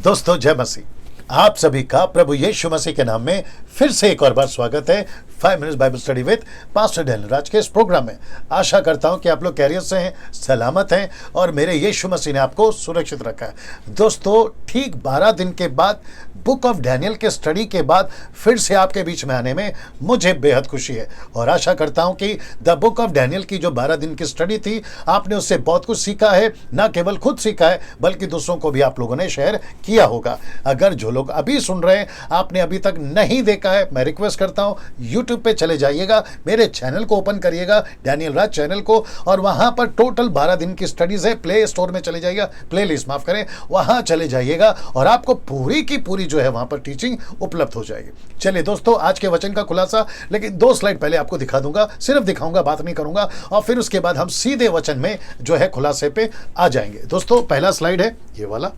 दोस्तों जय मसीह। आप सभी का प्रभु यीशु मसीह के नाम में फिर से एक और बार स्वागत है 5 minutes Bible study with pastor Daniel Raj के इस प्रोग्राम में। आशा करता हूं कि आप लोग कैरियर से हैं, सलामत हैं और मेरे यीशु मसीह ने आपको सुरक्षित रखा है। दोस्तों ठीक 12 दिन के बाद बुक ऑफ डैनियल के स्टडी के बाद फिर से आपके बीच में आने में मुझे बेहद खुशी है और आशा करता हूं कि द बुक ऑफ डैनियल की जो 12 दिन की स्टडी थी आपने उससे बहुत कुछ सीखा है। ना केवल खुद सीखा है बल्कि दूसरों को भी आप लोगों ने शेयर किया होगा। अगर जो लोग अभी सुन रहे हैं आपने अभी तक नहीं देखा है, मैं रिक्वेस्ट करता हूं यूट्यूब पे चले जाइएगा, मेरे चैनल को ओपन करिएगा, डैनियल राज चैनल को, और वहां पर टोटल 12 दिन की स्टडीज है। प्ले स्टोर में चले जाइएगा, प्ले लिस्ट माफ करें, वहां चले जाइएगा और आपको पूरी की पूरी जो है वहां पर टीचिंग उपलब्ध हो जाएगी। चलिए दोस्तों आज के वचन का खुलासा, लेकिन 2 स्लाइड पहले आपको दिखा दूंगा, सिर्फ दिखाऊंगा, बात नहीं करूंगा, और फिर उसके बाद हम सीधे वचन में जो है खुलासे पे आ जाएंगे। दोस्तों पहला स्लाइड है ये वाला,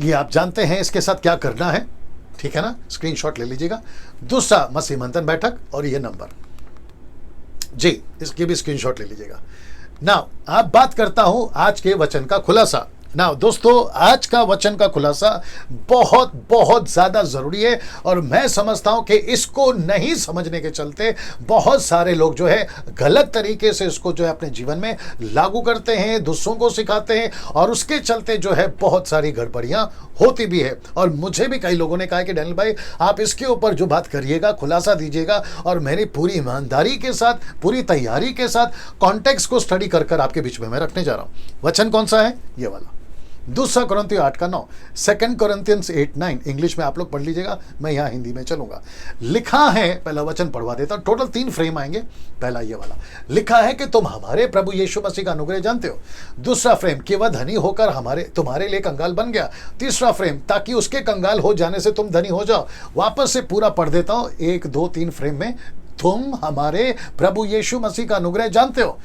ये आप जानते हैं इसके साथ क्या करना है, ठीक है ना, स्क्रीनशॉट ले लीजिएगा। दूसरा मसीह मंथन बैठक और ये नंबर जी, इसकी भी स्क्रीनशॉट ले लीजिएगा। नाउ आप बात करता हूं आज के वचन का खुलासा। नाउ दोस्तों आज का वचन का खुलासा बहुत बहुत ज्यादा जरूरी है और मैं समझता हूं कि इसको नहीं समझने के चलते बहुत सारे लोग जो है गलत तरीके से इसको जो है अपने जीवन में लागू करते हैं, दूसरों को सिखाते हैं और उसके चलते जो है बहुत सारी गड़बड़ियां होती भी है। और मुझे भी कई लोगों ने कहा कि डैनियल भाई आप इसके ऊपर जो बात करिएगा, खुलासा दीजिएगा, और मेरी पूरी ईमानदारी के साथ, पूरी तैयारी के साथ कॉन्टेक्स्ट को स्टडी कर आपके बीच में मैं रखने जा रहा हूं। वचन कौन सा है? ये वाला, 2 कोरिन्थियों 8:9, 2 कोरिन्थियंस 8:9। इंग्लिश में आप लोग पढ़ लीजिएगा, मैं यहाँ हिंदी में चलूंगा। लिखा है, पहला वचन पढ़वा देता हूं, टोटल 3 फ्रेम आएंगे। पहला ये वाला लिखा है कि तुम हमारे प्रभु यीशु मसीह का अनुग्रह जानते हो। दूसरा फ्रेम कि वह धनी होकर तुम्हारे लिए कंगाल बन गया। तीसरा फ्रेम ताकि उसके कंगाल हो जाने से तुम धनी हो जाओ। वापस से पूरा पढ़ देता हूं, 1 2 3 फ्रेम में। तुम हमारे प्रभु यीशु मसीह का अनुग्रह जानते हो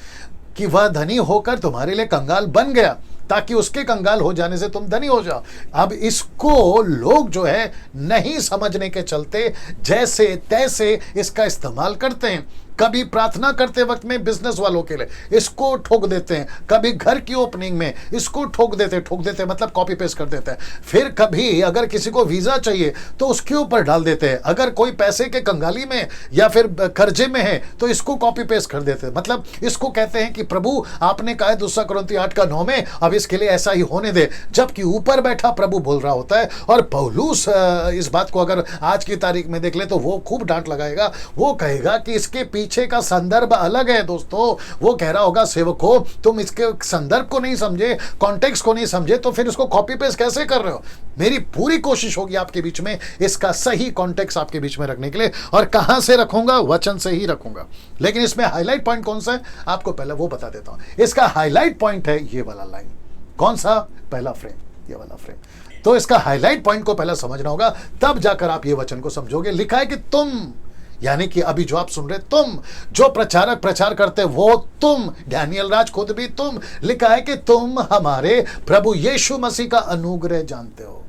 कि वह धनी होकर तुम्हारे लिए कंगाल बन गया ताकि उसके कंगाल हो जाने से तुम धनी हो जाओ। अब इसको लोग जो है नहीं समझने के चलते जैसे तैसे इसका इस्तेमाल करते हैं। कभी प्रार्थना करते वक्त में बिजनेस वालों के लिए इसको ठोक देते हैं, कभी घर की ओपनिंग में इसको ठोक देते मतलब कॉपी पेस्ट कर देते हैं। फिर कभी अगर किसी को वीजा चाहिए तो उसके ऊपर डाल देते हैं। अगर कोई पैसे के कंगाली में या फिर कर्जे में है तो इसको कॉपी पेस्ट कर देते हैं। मतलब इसको कहते हैं कि प्रभु आपने कहा 2 कोरिन्थियों 8:9 में, अब इसके लिए ऐसा ही होने दे, जबकि ऊपर बैठा प्रभु बोल रहा होता है। और पौलुस इस बात को अगर आज की तारीख में देख ले तो वो खूब डांट लगाएगा। वो कहेगा कि इसके पीछे का संदर्भ अलग है। दोस्तों वो कह रहा होगा सेवकों तुम इसके संदर्भ को नहीं समझे, कॉन्टेक्स्ट को नहीं समझे, तो फिर इसको कॉपी पेस्ट कैसे कर रहे हो। मेरी पूरी कोशिश होगी आपके बीच में इसका सही कॉन्टेक्स्ट आपके बीच में रखने के लिए, और कहां से रखूंगा? वचन से ही रखूंगा। लेकिन इसमें हाईलाइट पॉइंट कौन सा है आपको पहले वो बता देता हूं। इसका हाईलाइट पॉइंट है ये वाला लाइन। कौन सा? पहला फ्रेम, ये वाला फ्रेम। तो इसका हाईलाइट पॉइंट को पहले समझना होगा, तब जाकर आप ये वचन को समझोगे। लिखा है कि तुम, यानी कि अभी जो आप सुन रहे, तुम जो प्रचारक प्रचार करते वो तुम, डैनियल राज खुद भी तुम। लिखा है कि तुम हमारे प्रभु यीशु मसीह का अनुग्रह जानते हो।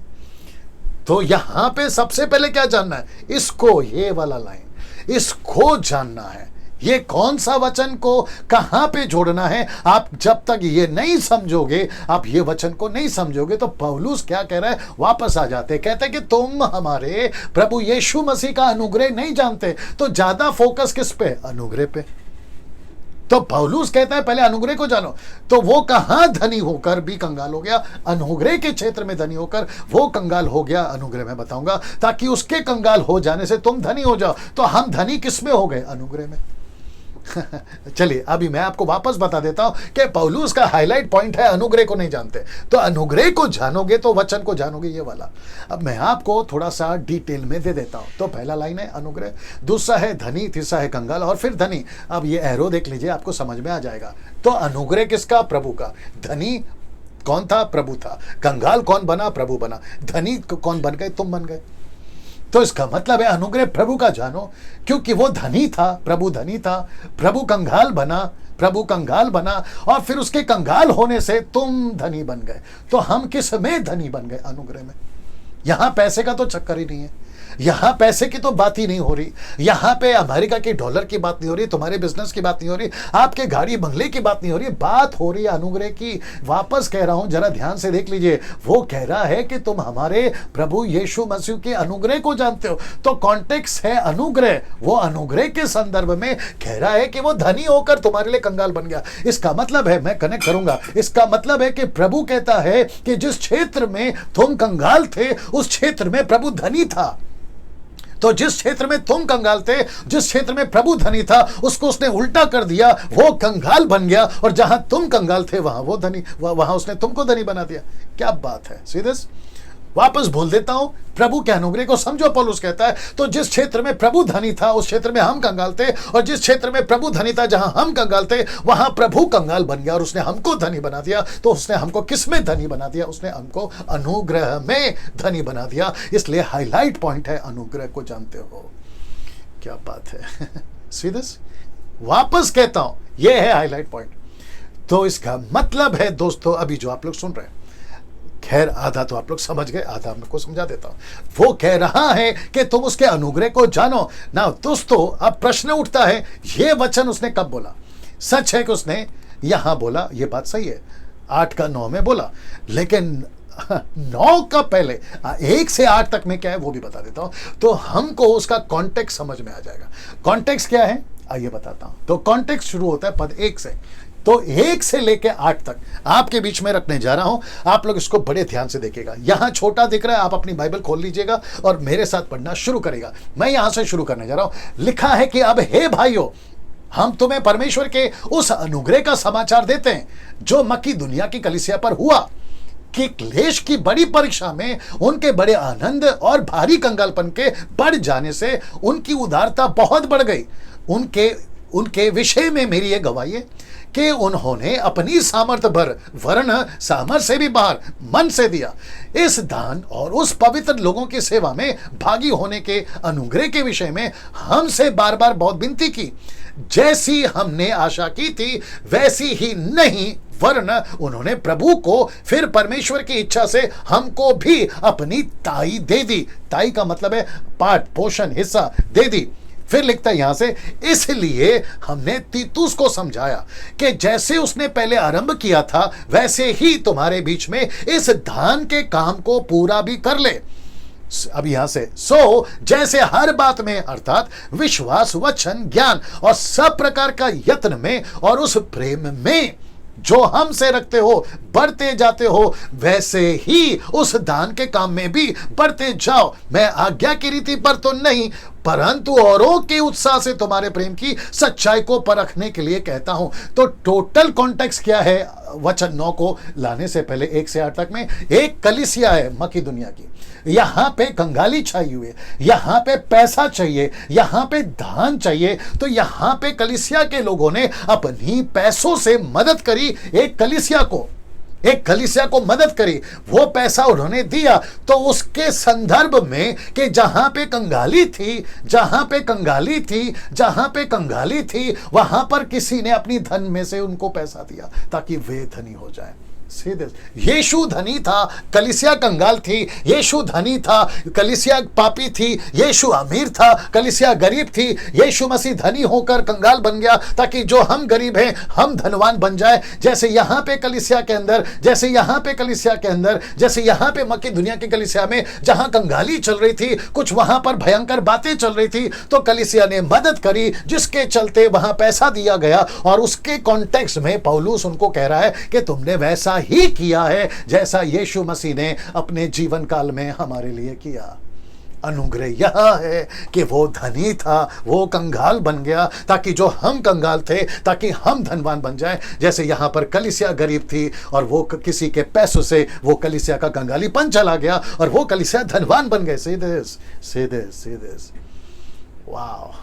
तो यहां पे सबसे पहले क्या जानना है? इसको, ये वाला लाइन, इसको जानना है। ये कौन सा वचन को कहां पे जोड़ना है, आप जब तक ये नहीं समझोगे, आप ये वचन को नहीं समझोगे, तो पौलुस क्या कह रहा है? वापस आ जाते, कहते हैं कि तुम हमारे प्रभु यीशु मसीह का अनुग्रह नहीं जानते। तो ज्यादा फोकस किस पे? अनुग्रह पे। तो पौलुस कहता है पहले अनुग्रह को जानो। तो वो कहां धनी होकर भी कंगाल हो गया? अनुग्रह के क्षेत्र में धनी होकर वो कंगाल हो गया। अनुग्रह में बताऊंगा, ताकि उसके कंगाल हो जाने से तुम धनी हो जाओ। तो हम धनी किस में हो गए? अनुग्रह में। चलिए अभी मैं आपको वापस बता देता हूं कि पौलुस का हाईलाइट पॉइंट है अनुग्रह को नहीं जानते। तो अनुग्रह को जानोगे तो वचन को जानोगे, ये वाला। अब मैं आपको थोड़ा सा डिटेल में दे देता हूं। तो पहला लाइन है अनुग्रह, दूसरा है धनी, तीसरा है कंगाल और फिर धनी। अब ये एरो देख लीजिए, आपको समझ में आ जाएगा। तो अनुग्रह किसका? प्रभु का। धनी कौन था? प्रभु था। कंगाल कौन बना? प्रभु बना। धनी कौन बन गए? तुम बन गए। तो इसका मतलब है अनुग्रह प्रभु का जानो, क्योंकि वो धनी था, प्रभु धनी था, प्रभु कंगाल बना, प्रभु कंगाल बना, और फिर उसके कंगाल होने से तुम धनी बन गए। तो हम किस में धनी बन गए? अनुग्रह में। यहां पैसे का तो चक्कर ही नहीं है। यहां पैसे की तो बात ही नहीं हो रही, यहां पे अमेरिका के डॉलर की बात नहीं हो रही, तुम्हारे बिजनेस की बात नहीं हो रही, आपके गाड़ी बंगले की बात नहीं हो रही, बात हो रही है अनुग्रह की। वापस कह रहा हूं, जरा ध्यान से देख लीजिए, वो कह रहा है कि तुम हमारे प्रभु यीशु मसीह के अनुग्रह को जानते हो। तो कॉन्टेक्स्ट है अनुग्रह, वो अनुग्रह के संदर्भ में कह रहा है कि वो धनी होकर तुम्हारे लिए कंगाल बन गया। इसका मतलब है, मैं कनेक्ट करूंगा, इसका मतलब है कि प्रभु कहता है कि जिस क्षेत्र में तुम कंगाल थे उस क्षेत्र में प्रभु धनी था। तो जिस क्षेत्र में तुम कंगाल थे, जिस क्षेत्र में प्रभु धनी था, उसको उसने उल्टा कर दिया, वो कंगाल बन गया, और जहां तुम कंगाल थे वहां वो धनी, वहां उसने तुमको धनी बना दिया। क्या बात है। सी दिस, वापस बोल देता हूं, प्रभु के अनुग्रह को समझो। पौलुस कहता है, तो जिस क्षेत्र में प्रभु धनी था उस क्षेत्र में हम कंगाल थे, और जिस क्षेत्र में प्रभु धनी था जहां हम कंगाल थे वहां प्रभु कंगाल बन गया और उसने हमको धनी बना दिया। तो उसने हमको किस में धनी बना दिया? उसने हमको अनुग्रह में धनी बना दिया। इसलिए हाईलाइट पॉइंट है, अनुग्रह को जानते हो। क्या बात है। सी दिस, वापस कहता हूं, यह है हाईलाइट पॉइंट। तो इसका मतलब है दोस्तों, अभी जो आप लोग सुन रहे हैं, खैर आधा तो आप लोग समझ गए, आधा आपको समझा देता हूं। वो कह रहा है कि तुम उसके अनुग्रह को जानो ना। दोस्तों अब प्रश्न उठता है, ये वचन उसने कब बोला? सच है कि उसने यहां बोला, ये बात सही है, 8 का 9 में बोला, लेकिन 9 का पहले 1 से 8 तक में क्या है वो भी बता देता हूं, तो हमको उसका कॉन्टेक्स्ट समझ में आ जाएगा। कॉन्टेक्स्ट क्या है आइए बताता हूं। तो कॉन्टेक्स्ट शुरू होता है पद 1 से, तो 1 से लेके 8 तक आपके बीच में रखने जा रहा हूं। आप लोग इसको बड़े ध्यान से देखिएगा। यहां छोटा दिख रहा है, आप अपनी बाइबल खोल लीजिएगा और मेरे साथ पढ़ना शुरू करेगा। मैं यहां से शुरू करने जा रहा हूं। लिखा है कि अब हे भाइयों, हम तुम्हें परमेश्वर के उस अनुग्रह का समाचार देते हैं जो मक्की दुनिया की कलीसिया पर हुआ, कि क्लेश की बड़ी परीक्षा में उनके बड़े आनंद और भारी कंगालपन के बढ़ जाने से उनकी उदारता बहुत बढ़ गई। उनके विषय में मेरी यह गवाही है कि उन्होंने अपनी सामर्थ्य भर, वरन सामर्थ्य से भी बाहर मन से दिया, इस दान और उस पवित्र लोगों की सेवा में भागी होने के अनुग्रह के विषय में हमसे बार बार बहुत विनती की। जैसी हमने आशा की थी वैसी ही नहीं, वरन उन्होंने प्रभु को फिर परमेश्वर की इच्छा से हमको भी अपनी ताई दे दी। ताई का मतलब है पाठ, पोषण, हिस्सा दे दी। फिर लिखता है यहां से, इसलिए हमने तीतुस को समझाया कि जैसे उसने पहले आरंभ किया था वैसे ही तुम्हारे बीच में इस दान के काम को पूरा भी कर ले। अब यहां से, सो जैसे हर बात में अर्थात विश्वास, वचन, ज्ञान और सब प्रकार का यत्न में और उस प्रेम में जो हमसे रखते हो बढ़ते जाते हो, वैसे ही उस दान के काम में भी बढ़ते जाओ। मैं आज्ञा की रीति पर तो नहीं, परंतु औरों के उत्साह से तुम्हारे प्रेम की सच्चाई को परखने के लिए कहता हूं। तो टोटल कॉन्टेक्स्ट क्या है वचन 9 को लाने से पहले 1 से 8 तक में? एक कलीसिया है मक्की दुनिया की, यहां पे कंगाली छाई हुई है, यहां पे पैसा चाहिए, यहां पे दान चाहिए। तो यहां पे कलीसिया के लोगों ने अपनी पैसों से मदद करी, एक कलीसिया को मदद करी, वो पैसा उन्होंने दिया। तो उसके संदर्भ में कि जहां पे कंगाली थी वहां पर किसी ने अपनी धन में से उनको पैसा दिया ताकि वे धनी हो जाए। यीशु धनी था, कलीसिया कंगाल थी। यीशु धनी था, कलीसिया पापी थी। यीशु अमीर था, कलीसिया गरीब थी। यीशु मसीह धनी होकर कंगाल बन गया ताकि जो हम गरीब हैं हम धनवान बन जाए। जैसे यहाँ पे कलीसिया के अंदर, जैसे यहाँ पे मक्की दुनिया की कलीसिया में जहां कंगाली चल रही थी, कुछ वहां पर भयंकर बातें चल रही थी, तो कलीसिया ने मदद करी, जिसके चलते वहां पैसा दिया गया। और उसके कॉन्टेक्स्ट में पौलुस उनको कह रहा है कि तुमने वैसा ही किया है जैसा यीशु मसीह ने अपने जीवन काल में हमारे लिए किया। अनुग्रह यह है कि वो धनी था, वो कंगाल बन गया ताकि जो हम कंगाल थे ताकि हम धनवान बन जाएं। जैसे यहां पर कलीसिया गरीब थी और वो किसी के पैसों से वो कलीसिया का कंगालीपन चला गया और वो कलीसिया धनवान बन गए। सीधे वाह।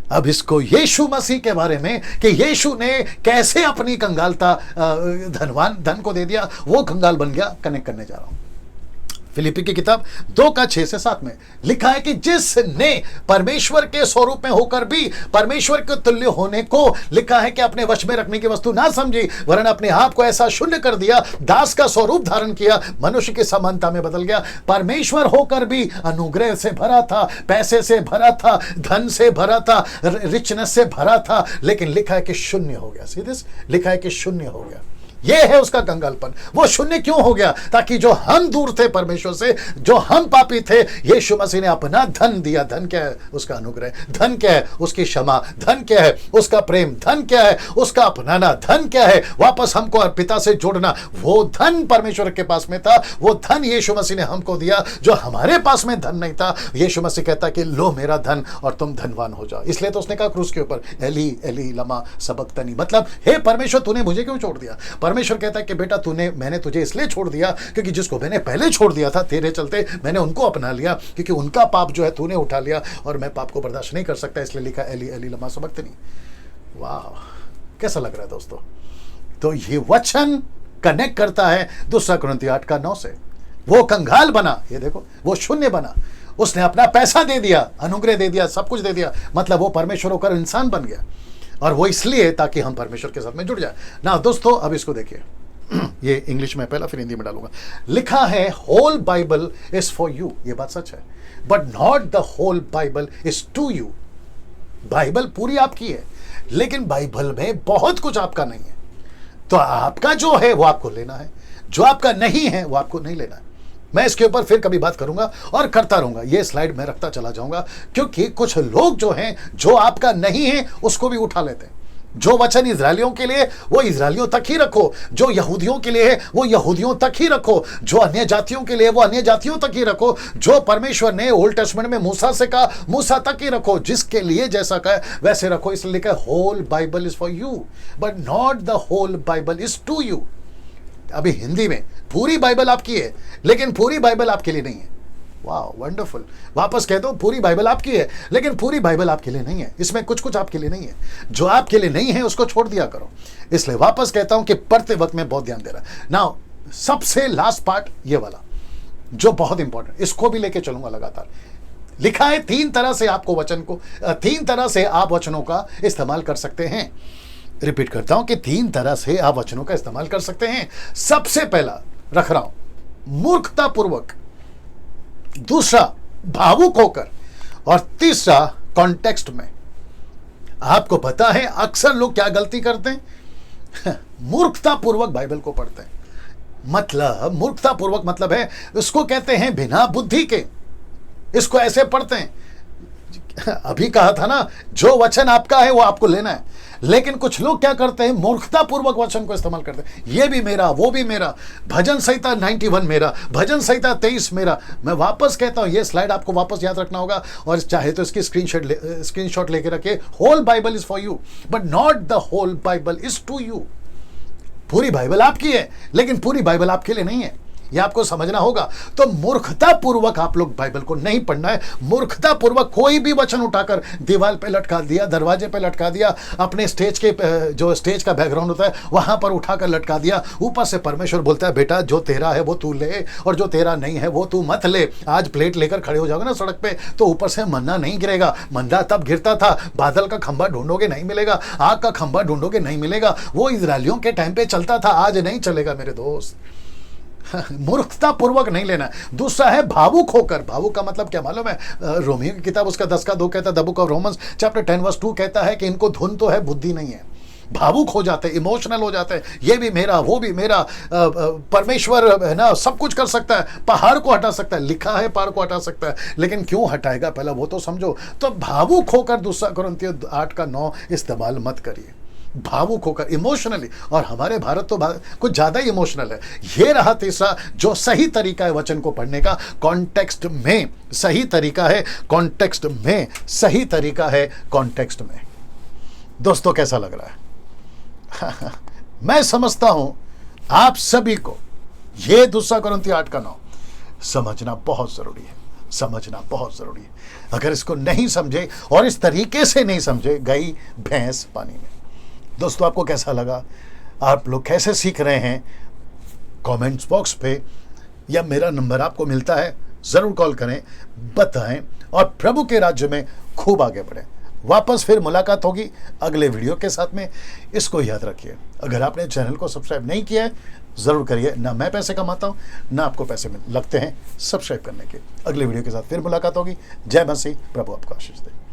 अब इसको यीशु मसीह के बारे में कि यीशु ने कैसे अपनी कंगालता धन को दे दिया, वो कंगाल बन गया, कनेक्ट करने जा रहा हूं। फिलिपी की किताब 2 का 6 से 7 में लिखा है कि जिसने परमेश्वर के स्वरूप में होकर भी परमेश्वर के तुल्य होने को लिखा है कि अपने वश में रखने की वस्तु ना समझी, वरन अपने आप को ऐसा शून्य कर दिया, दास का स्वरूप धारण किया, मनुष्य की समानता में बदल गया। परमेश्वर होकर भी अनुग्रह से भरा था, पैसे से भरा था, धन से भरा था, रिचनेस से भरा था, लेकिन लिखा है कि शून्य हो गया। सीधे लिखा है कि शून्य हो गया। यह है उसका कंगालपन। वो शून्य क्यों हो गया? ताकि जो हम दूर थे परमेश्वर से, जो हम पापी थे, यीशु मसीह ने अपना धन दिया। धन क्या है? उसका अनुग्रह। धन क्या है? उसकी क्षमा। धन क्या है? उसका प्रेम। धन क्या है? उसका अपनाना। धन क्या है? वापस हमको और पिता से जोड़ना। वो धन परमेश्वर के पास में था, वो धन यीशु मसीह ने हमको दिया, जो हमारे पास में धन नहीं था। यीशु मसीह कहता कि लो मेरा धन और तुम धनवान हो जाओ। इसलिए तो उसने कहा क्रूस के ऊपर, एली एली लमा सबक्तनी, मतलब हे परमेश्वर तूने मुझे क्यों छोड़ दिया? परमेश्वर कहता है कि बेटा मैंने तुझे इसलिए छोड़ दिया क्योंकि जिसको मैंने पहले छोड़ दिया था तेरे चलते मैंने उनको अपना लिया, क्योंकि उनका पाप जो है तूने उठा लिया और मैं पाप को बर्दाश्त नहीं कर सकता, इसलिए लिखा एली एली लमा सबक्तनी। वाह, कैसा लग रहा है दोस्तों? तो ये वचन कनेक्ट करता है 2 कुरिन्थियों 8 का 9 से। वो कंगाल बना, ये देखो, वो शून्य बना, उसने अपना पैसा दे दिया, अनुग्रह दे दिया, सब कुछ दे दिया, मतलब वो परमेश्वर होकर इंसान बन गया। और वो इसलिए ताकि हम परमेश्वर के साथ में जुड़ जाए ना। दोस्तों अब इसको देखिए, ये इंग्लिश में पहला फिर हिंदी में डालूंगा। लिखा है whole Bible is for you. ये बात सच है, but not the whole Bible is to you. Bible पूरी आपकी है, लेकिन बाइबल में बहुत कुछ आपका नहीं है। तो आपका जो है वो आपको लेना है, जो आपका नहीं है वो आपको नहीं लेना है। मैं इसके ऊपर फिर कभी बात करूंगा और करता रहूंगा। ये स्लाइड में रखता चला जाऊंगा, क्योंकि कुछ लोग जो हैं, जो आपका नहीं है उसको भी उठा लेते हैं। जो वचन इजरायलियों के लिए वो इजरायलियों तक ही रखो, जो यहूदियों के लिए है वो यहूदियों तक ही रखो, जो अन्य जातियों के लिए वो अन्य जातियों तक ही रखो, जो परमेश्वर ने ओल्ड टेस्टमेंट में मूसा से कहा मूसा तक ही रखो, जिसके लिए जैसा कहा वैसे रखो। इसलिए लिखा है whole Bible is for you but not the whole Bible is to you. अभी हिंदी में पूरी बाइबल आपकी है, लेकिन पूरी बाइबल आपके लिए नहीं है। वाह, वंडरफुल। वापस कह दो, पूरी बाइबल आपकी है, लेकिन पूरी बाइबल आपके लिए नहीं है। इसमें कुछ कुछ आपके लिए नहीं है। जो आपके लिए नहीं है उसको छोड़ दिया करो। इसलिए वापस कहता हूं कि पढ़ते वक्त में बहुत ध्यान दे रहा है। नाउ सबसे लास्ट पार्ट ये वाला जो बहुत इंपॉर्टेंट, इसको भी लेके चलूंगा लगातार। लिखा है 3 तरह से आपको वचन को 3 तरह से आप वचनों का इस्तेमाल कर सकते हैं। रिपीट करता हूं कि 3 तरह से आप वचनों का इस्तेमाल कर सकते हैं। सबसे पहला रख रहा हूं मूर्खतापूर्वक, दूसरा भावुक होकर, और तीसरा कॉन्टेक्स्ट में। आपको पता है अक्सर लोग क्या गलती करते हैं? मूर्खतापूर्वक बाइबल को पढ़ते हैं। मतलब मूर्खतापूर्वक मतलब है, इसको कहते हैं बिना बुद्धि के, इसको ऐसे पढ़ते हैं। अभी कहा था ना, जो वचन आपका है वो आपको लेना है, लेकिन कुछ लोग क्या करते हैं? मूर्खतापूर्वक वचन को इस्तेमाल करते हैं। ये भी मेरा, वो भी मेरा, भजन संहिता 91 मेरा, भजन संहिता 23 मेरा। मैं वापस कहता हूं, ये स्लाइड आपको वापस याद रखना होगा, और चाहे तो इसकी स्क्रीनशॉट लेके रखिए। Whole Bible is for you but not the whole Bible is to you. पूरी बाइबल आपकी है, लेकिन पूरी बाइबल आपके लिए नहीं है। ये आपको समझना होगा। तो मूर्खतापूर्वक आप लोग बाइबल को नहीं पढ़ना है। मूर्खतापूर्वक कोई भी वचन उठाकर दीवार पे लटका दिया, दरवाजे पे लटका दिया, अपने स्टेज के जो स्टेज का बैकग्राउंड होता है वहां पर उठाकर लटका दिया। ऊपर से परमेश्वर बोलता है बेटा जो तेरा है वो तू ले, और जो तेरा नहीं है वो तू मत ले। आज प्लेट लेकर खड़े हो जाओगे ना सड़क पे, तो ऊपर से मन्ना नहीं गिरेगा। मन्ना तब गिरता था, बादल का खंभा ढूंढोगे नहीं मिलेगा, आग का खंभा ढूंढोगे नहीं मिलेगा। वो इजरायलियों के टाइम पे चलता था, आज नहीं चलेगा मेरे दोस्त। मूर्खता पूर्वक नहीं लेना। दूसरा है भावुक होकर। भावुक का मतलब क्या मालूम है? रोमियो की किताब उसका 10 का 2 कहता है, the book of Romans chapter 10 verse 2 कहता है कि इनको धुन तो है, बुद्धि नहीं है। भावुक हो जाते हैं, इमोशनल हो जाते हैं, ये भी मेरा, वो भी मेरा। परमेश्वर है ना, सब कुछ कर सकता है, पहाड़ को हटा सकता है, लिखा है पहाड़ को हटा सकता है, लेकिन क्यों हटाएगा पहला वो तो समझो। तो भावुक होकर 2 कुरिन्थियों 8 का 9 इस्तेमाल मत करिए। भावुक होकर, इमोशनली। और हमारे भारत तो कुछ ज्यादा ही इमोशनल है। ये रहा तीसरा जो सही तरीका है वचन को पढ़ने का, कॉन्टेक्स्ट में सही तरीका है, कॉन्टेक्स्ट में सही तरीका है, कॉन्टेक्स्ट में। दोस्तों कैसा लग रहा है? मैं समझता हूं आप सभी को ये 2 कुरिन्थियों 8 का 9 समझना बहुत जरूरी है, समझना बहुत जरूरी है। अगर इसको नहीं समझे और इस तरीके से नहीं समझे, गई भैंस पानी में। दोस्तों आपको कैसा लगा? आप लोग कैसे सीख रहे हैं? कमेंट्स बॉक्स पे या मेरा नंबर आपको मिलता है, ज़रूर कॉल करें, बताएं और प्रभु के राज्य में खूब आगे बढ़ें। वापस फिर मुलाकात होगी अगले वीडियो के साथ में। इसको याद रखिए, अगर आपने चैनल को सब्सक्राइब नहीं किया है ज़रूर करिए। ना मैं पैसे कमाता हूँ, ना आपको पैसे लगते हैं सब्सक्राइब करने के। अगले वीडियो के साथ फिर मुलाकात होगी। जय मसीह, प्रभु आपको आशीष दे।